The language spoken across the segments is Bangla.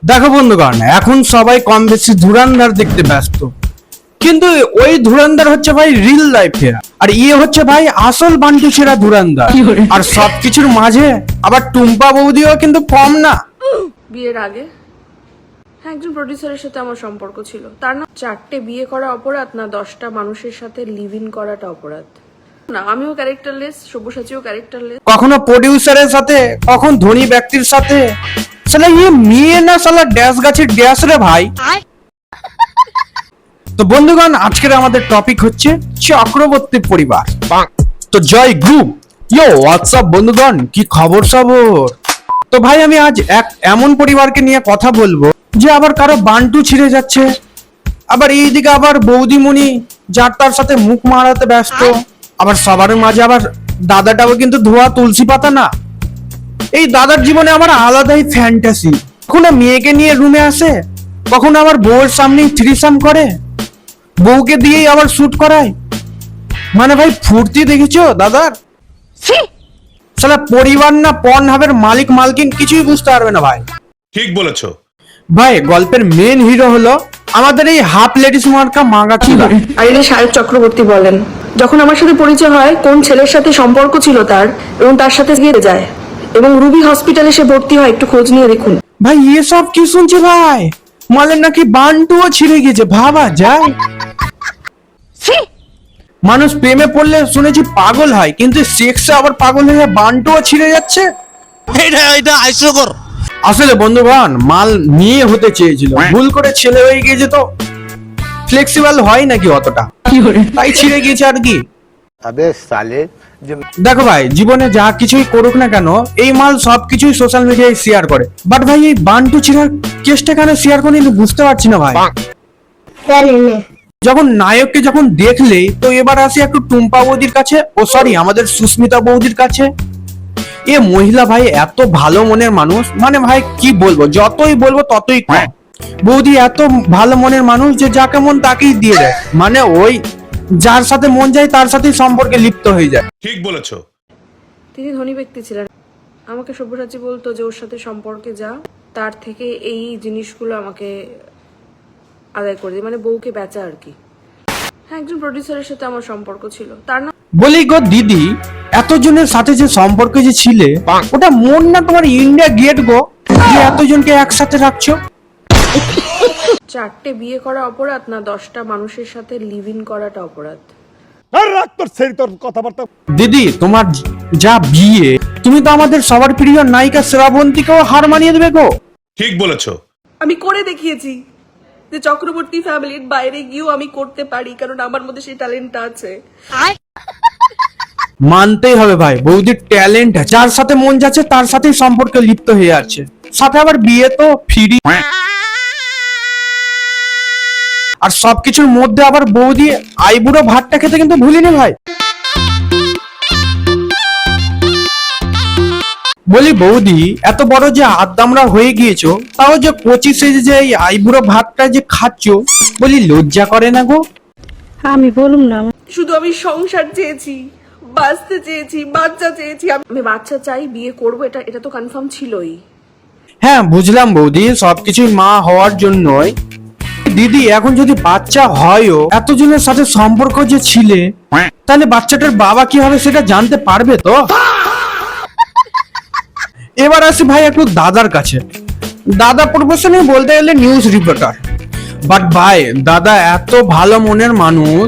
দেখো বন্ধুগণ, এখন সবাই কম বেশি ধুরন্ধর দেখতে ব্যস্ত, কিন্তু ওই ধুরন্ধর হচ্ছে ভাই রিল লাইফে, আর ইয়ে হচ্ছে ভাই আসল বান্টু ছেঁড়া ধুরন্ধর। আর সবকিছুর মাঝে আবার টুম্পা বৌদিও কিন্তু কম না। বিয়ের আগে হ্যাঁ একজন প্রডিউসারের সাথে আমার সম্পর্ক ছিল। তার না 4টে বিয়ে করা অপরাধ, না 10টা মানুষের সাথে লিভ ইন করাটা অপরাধ। না আমিও ক্যারেক্টারলেস, সব্যসাচীও ক্যারেক্টারলেস। কখনো প্রডিউসারের সাথে, কখন ধনী ব্যক্তির সাথে। শালা ইয়ে মেয়ে না শালা ড্যাশ গাছের ড্যাশ রে ভাই। তো বন্ধুগণ, আজকের আমাদের টপিক হচ্ছে চক্রবর্তী পরিবার। তো জয় গ্রুপ, ইয়ো হোয়াটসঅ্যাপ বন্ধুগণ, কি খবর সবর? তো ভাই আমি আজ এক এমন পরিবারকে নিয়ে কথা বলবো যে আবার কারো বান্টু ছিঁড়ে যাচ্ছে, আবার এইদিকে আবার বৌদিমণি যার তার সাথে মুখ মারাতে ব্যস্ত, আবার সবার মাঝে আবার দাদাটাও কিন্তু ধোয়া তুলসী পাতা না। এই দাদার জীবনে আমার আলাদাই ফ্যান্টাসি। কখনো মেয়েকে নিয়ে রুমে আসে, কখনো আবার বউয়ের সামনেই থ্রিসাম করে, বউকে দিয়েই আবার শুট করায়। মানে ভাই ফুর্তি দেখেছো দাদার? শালা পরিবার না পর্ন হাবের মালিক মালকিন কিছুই বুঝতে পারবে না ভাই। ঠিক বলেছো ভাই গল্পের মেন হিরো হলো আমাদের এই হাফ লেডিস মার্কা মাগা ছিল। আর এদের সাহেব চক্রবর্তী বলেন, যখন আমার সাথে পরিচয় হয় কোন ছেলের সাথে সম্পর্ক ছিল তার, এবং তার সাথে গিয়ে যায় এবং রুবি হসপিটালে সে ভর্তি হয়, একটু খোঁজ নিয়ে দেখুন। ভাই এসব কি শুনছে ভাই? মালের নাকি বান্টুও ছিঁড়ে গেছে, ভাবা যায়? মানুষ প্রেমে পড়লে শুনেছি পাগল হয়, কিন্তু সেক্সে আবার পাগল হয়ে বান্টুও ছিঁড়ে যাচ্ছে। এটা হাস্যকর। আসলে বন্ধুগণ, মাল নিয়ে হতে চেয়েছিল, ভুল করে ছেলে হয়ে গিয়েছে, তো ফ্লেক্সিবল হয় নাকি অতটা, তাই ছিঁড়ে গিয়েছে আর কি। আবে সালে দেখো ভাই, জীবনে যা কিছুই করুক না কেন, এই মাল সবকিছুই সোশ্যাল মিডিয়ায় শেয়ার করে, বাট ভাই এই বান্টু ছিঁড়ার কেসটা কেন শেয়ার করে বুঝতে পারছি না ভাই। যখন নায়ককে যখন দেখলে, তো এবার আসি একটু টুম্পা বৌদির কাছে, ও সরি আমাদের সুস্মিতা বৌদির কাছে। এ মহিলা ভাই এত ভালো মনের মানুষ, মানে ভাই কি বলবো, যতই বলবো ততই কম। বৌদি এত ভালো মনের মানুষ যে যাকে মন তাকেই দিয়ে দেয়, মানে ওই যার সাথে মন যায় তার সাথেই সম্পর্কে লিপ্ত হয়ে যায়। ঠিক বলেছো তিনি ধনী ব্যক্তি ছিলেন। আমাকে সব্যসাচী বলতো যে ওর সাথে সম্পর্কে যা, তার থেকে এই জিনিসগুলো আমাকে আদায় করে দিই, মানে বউকে বেচা আর কি। হ্যাঁ একজন প্রডিউসারের সাথে আমার সম্পর্ক ছিল। তার না বলি গো দিদি, এতজনের সাথে যে সম্পর্ক যে ছিলে, ওটা মন না তোমার ইন্ডিয়া গেট গো, যে এতজনকে একসাথে রাখছো। 4টে বিয়ে করা অপরাধ, না 10টা মানুষের সাথে লিভ ইন করাটা অপরাধ। কথাবার্তা দিদি তোমার যা বিয়ে, তুমি তো আমাদের সবার প্রিয় নায়িকা শ্রাবন্তীকেও হার মানিয়ে দেবে গো। ঠিক বলেছো আমি করে দেখিয়েছি যে চক্রবর্তী ফ্যামিলির বাইরে গিয়েও আমি করতে পারি, কারণ আমার মধ্যে সেই ট্যালেন্টটা আছে। মানতেই হবে ভাই, বৌদির ট্যালেন্ট, যার সাথে মন যাচ্ছে তার সাথেই সম্পর্কে লিপ্ত হয়ে আছে, সাথে আবার বিয়ে তো ফ্রি। আর সবকিছুর মধ্যে আবার বৌদি আইবুড়ো ভাতটা খেতে কিন্তু ভুলিনি ভাই। বলি বৌদি, এত বড় যে আদ্দামরা হয়ে গিয়েছো, তাও যে কচি সেজে যে এই আইবুড়ো ভাতটা যে খাচ্ছো, বলি লজ্জা করে না গো? আমি বলুম না। শুধু আমি সংসার চেয়েছি, বাঁচতে চেয়েছি, বাচ্চা চেয়েছি। আমি বাচ্চা চাই, বিয়ে করব, এটা এটা তো কনফার্ম ছিলই। হ্যাঁ বুঝলাম বৌদি, সবকিছুই মা হওয়ার জন্যই। দিদি এখন যদি বাচ্চা হয়ও, এতজনের সাথে সম্পর্ক যে ছিলে, তাহলে বাচ্চাটার বাবা কি হবে সেটা জানতে পারবে তো? এবার আসি ভাই একটু দাদার কাছে। দাদা প্রফেশনে বলতে গেলে নিউজ রিপোর্টার, বাট ভাই দাদা এত ভালো মনের মানুষ,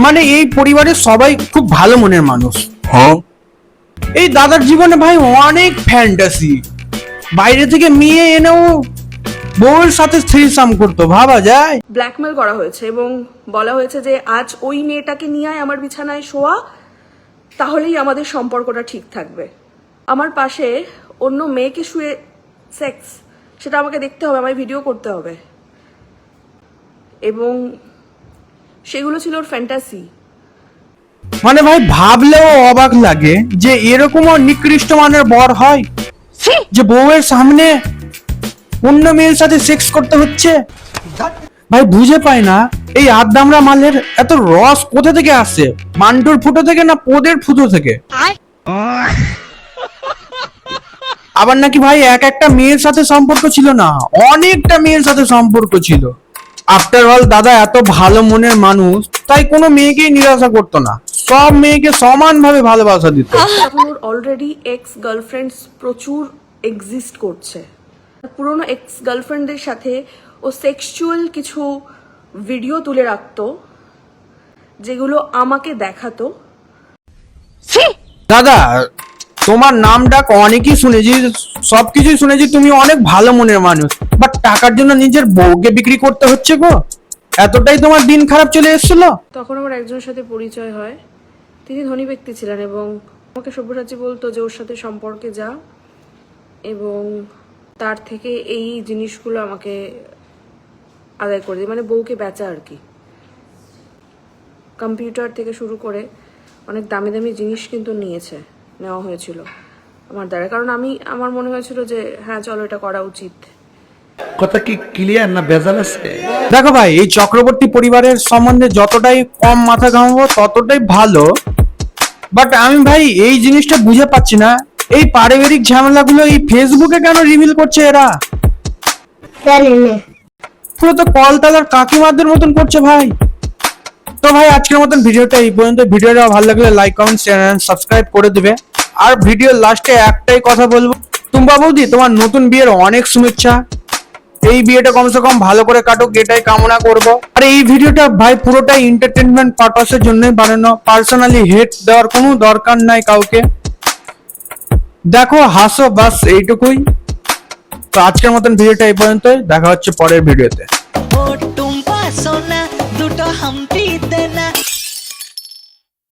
মানে এই পরিবারের সবাই খুব ভালো মনের মানুষ। এই দাদার জীবনে ভাই অনেক ফ্যান্টাসি, বাইরে থেকে মেয়ে এনেও বউয়ের সাথে থ্রিসাম করতো, ভাবা যায়? ব্ল্যাকমেল করা হয়েছে এবং বলা হয়েছে যে আজ ওই মেয়েটাকে নিয়ে আয় আমার বিছানায় শোয়া, তাহলেই আমাদের সম্পর্কটা ঠিক থাকবে। আমার পাশে অন্য মেয়েকে শুয়ে সেক্স, সেটা আমাকে দেখতে হবে, আমায় ভিডিও করতে হবে, এবং সেগুলো ছিল ওর ফ্যান্টাসি। মানে ভাই ভাবলেও অবাক লাগে যে এরকমও নিকৃষ্ট মানের বর হয়, যে বউয়ের সামনে অন্য মেয়ের সাথে সেক্স করতে হচ্ছে। ভাই বুঝে পায় না এই আদ্দামরা মালের এত রস কোথা থেকে আসে, মান্টুর ফুটো থেকে না পোদের ফুটো থেকে? আবার নাকি ভাই একটা মেয়ের সাথে সম্পর্ক ছিল না, অনেকটা মেয়ের সাথে সম্পর্ক ছিল। আফটার অল দাদা এত ভালো মনের মানুষ, তাই কোনো মেয়েকেই নিরাশা করতো না, সব মেয়েকে সমানভাবে ভালোবাসা দিত। তখন ওর অলরেডি এক্স গার্লফ্রেন্ডস প্রচুর এক্সিস্ট করছে। পুরনো এক্স গার্লফ্রেন্ডদের সাথে ও সেক্সুয়াল কিছু ভিডিও তুলে রাখতো, যেগুলো আমাকে দেখাতো। দাদা তোমার নাম ডাক অনেকই শুনেছি, সবকিছুই শুনেছি, তুমি অনেক ভালো মনের মানুষ, বাট টাকার জন্য নিজের বউকে বিক্রি করতে হচ্ছে গো, এতটাই তোমার দিন খারাপ চলে এসেছিল? তখন আমার একজনের সাথে পরিচয় হয়, তিনি ধনী ব্যক্তি ছিলেন এবং আমাকে সব্যসাচী বলতো যে ওর সাথে সম্পর্কে যা, এবং তার থেকে এই জিনিসগুলো আমাকে আদায় করে দিই, মানে বউকে বেচা আর কি। কম্পিউটার থেকে শুরু করে অনেক দামি দামি জিনিস কিন্তু নেওয়া হয়েছিল আমার দ্বারা, কারণ আমার মনে হয়েছিল যে হ্যাঁ চলো এটা করা উচিত। কথা কি ক্লিয়ার না ভেজাল আছে? দেখো ভাই, এই চক্রবর্তী পরিবারের সম্বন্ধে যতটাই কম মাথা ঘামাবো ততটাই ভালো, বাট আমি ভাই এই জিনিসটা বুঝে পাচ্ছি না, এই পারিবারিক ঝামেলাগুলো এই ফেসবুকে কেন রিভিল করছে এরা? পুরো তো কলতালার কাকিমাদের মতন করছে ভাই। তো ভাই আজকের মতন ভিডিওটা এই পর্যন্ত। ভিডিওটা ভালো লাগলে like, comment, share and subscribe করে দিবে। আর ভিডিওর লাস্টে একটাই কথা বলবো, টুম্পা বৌদি তোমার নতুন বিয়ের অনেক শুভেচ্ছা। এই বিয়েটা কমসে কম ভালো করে কাটুক, এটাই কামনা করব। আর এই ভিডিওটা ভাই পুরোটাই এন্টারটেনমেন্ট পারপাসের জন্যই বানানো, পার্সোনালি হেট দেওয়ার কোনো দরকার নাই কাউকে। দেখো, হাসো, বাস এইটুকুই। তো আজকের মতন ভিডিওটা এই পর্যন্তই, দেখা হচ্ছে পরের ভিডিওতে। ও টুম্পা সোনা দুটো হাম্পি দেনা।